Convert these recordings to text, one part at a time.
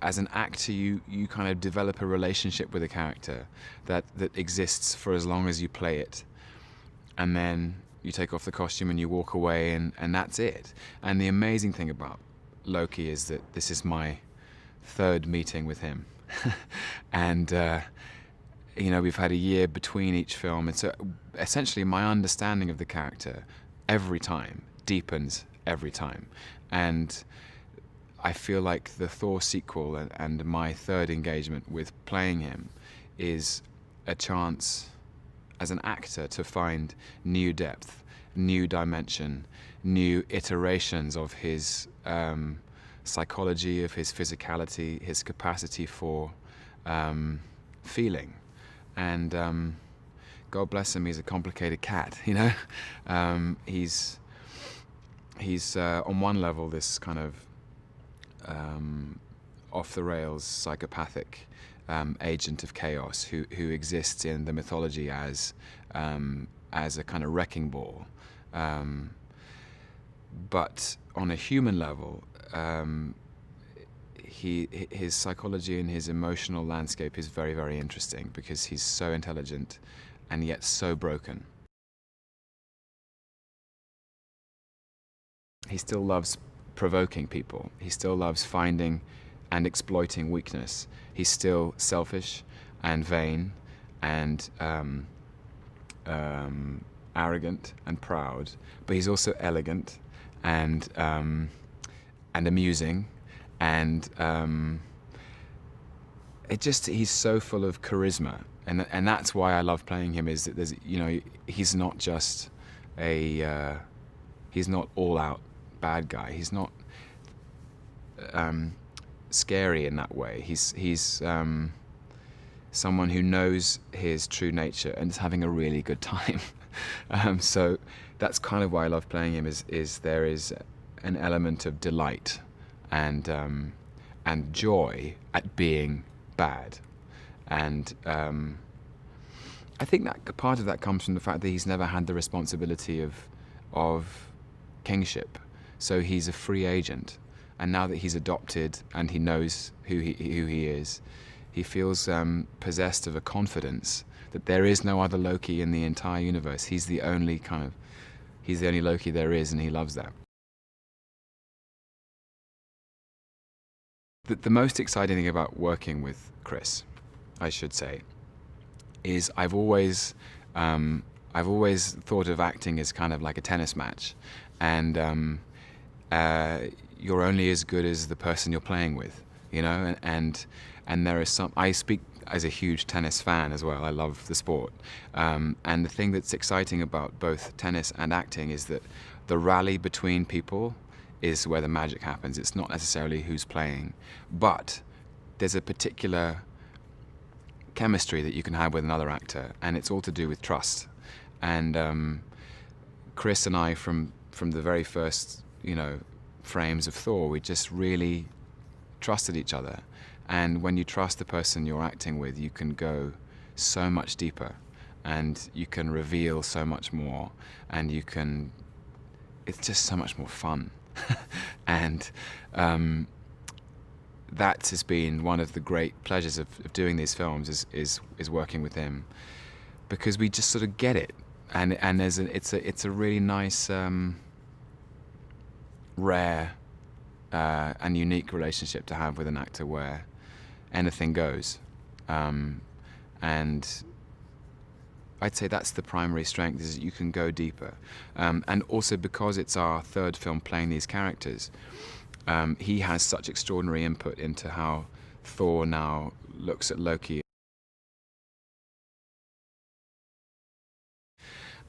as an actor, you kind of develop a relationship with a character that exists for as long as you play it, and then you take off the costume and you walk away, and that's it. And the amazing thing about Loki is that this is my third meeting with him, and you know, we've had a year between each film, and so essentially my understanding of the character every time deepens every time. And I feel like the Thor sequel and my third engagement with playing him is a chance as an actor to find new depth, new dimension, new iterations of his psychology, of his physicality, his capacity for feeling. And God bless him, he's a complicated cat, you know? He's on one level this kind of off-the-rails psychopathic agent of chaos who exists in the mythology as a kind of wrecking ball. But on a human level, his psychology and his emotional landscape is very, very interesting because he's so intelligent and yet so broken. He still loves provoking people. He still loves finding and exploiting weakness. He's still selfish and vain and arrogant and proud, but he's also elegant and amusing, and he's so full of charisma, and that's why I love playing him. Is that there's, you know, he's not just he's not all out bad guy. He's not scary in that way. He's someone who knows his true nature and is having a really good time. So that's kind of why I love playing him. Is there is an element of delight and joy at being bad, and I think that part of that comes from the fact that he's never had the responsibility of kingship. So he's a free agent, and now that he's adopted and he knows who he is, he feels possessed of a confidence that there is no other Loki in the entire universe. He's the only Loki there is, and he loves that. The most exciting thing about working with Chris, I should say, is I've always thought of acting as kind of like a tennis match, and you're only as good as the person you're playing with, you know. And there is some. I speak as a huge tennis fan as well. I love the sport, and the thing that's exciting about both tennis and acting is that the rally between people is where the magic happens. It's not necessarily who's playing, but there's a particular chemistry that you can have with another actor, and it's all to do with trust. And Chris and I, from the very first, you know, frames of Thor, we just really trusted each other. And when you trust the person you're acting with, you can go so much deeper, and you can reveal so much more, and it's just so much more fun. And that has been one of the great pleasures of doing these films is working with him, because we just sort of get it, and it's a really nice rare and unique relationship to have with an actor where anything goes, and I'd say that's the primary strength, is that you can go deeper. And also because it's our third film playing these characters, he has such extraordinary input into how Thor now looks at Loki.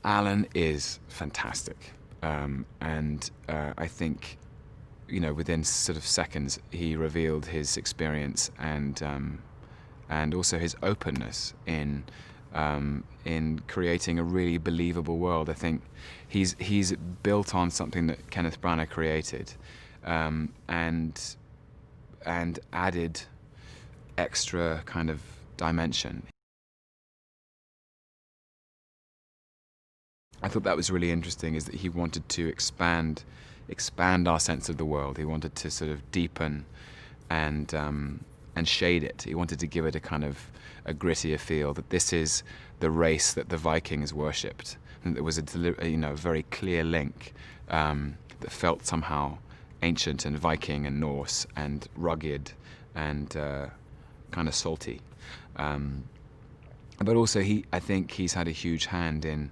Alan is fantastic, and I think, you know, within sort of seconds he revealed his experience and also his openness in creating a really believable world. I think he's built on something that Kenneth Branagh created, and added extra kind of dimension. I thought that was really interesting, is that he wanted to expand our sense of the world. He wanted to sort of deepen and shade it. He wanted to give it a kind of a grittier feel, that this is the race that the Vikings worshipped, and there was a very clear link that felt somehow ancient and Viking and Norse and rugged and kind of salty. But also, I think he's had a huge hand in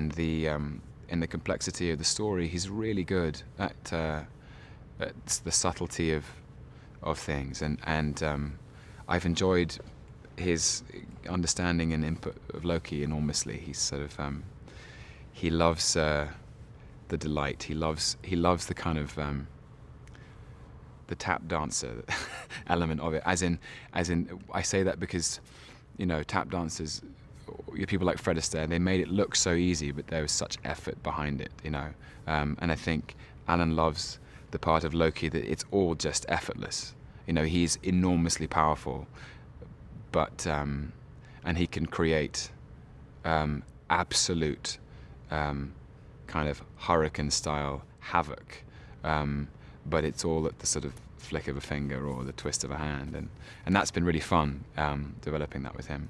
the complexity of the story. He's really good at the subtlety of things, and I've enjoyed his understanding and input of Loki enormously. He's sort of he loves the delight. He loves the kind of the tap dancer element of it. As in, I say that because tap dancers, people like Fred Astaire, they made it look so easy, but there was such effort behind it. And I think Alan loves the part of Loki that it's all just effortless. He's enormously powerful, but and he can create absolute kind of hurricane-style havoc, but it's all at the sort of flick of a finger or the twist of a hand, and that's been really fun developing that with him.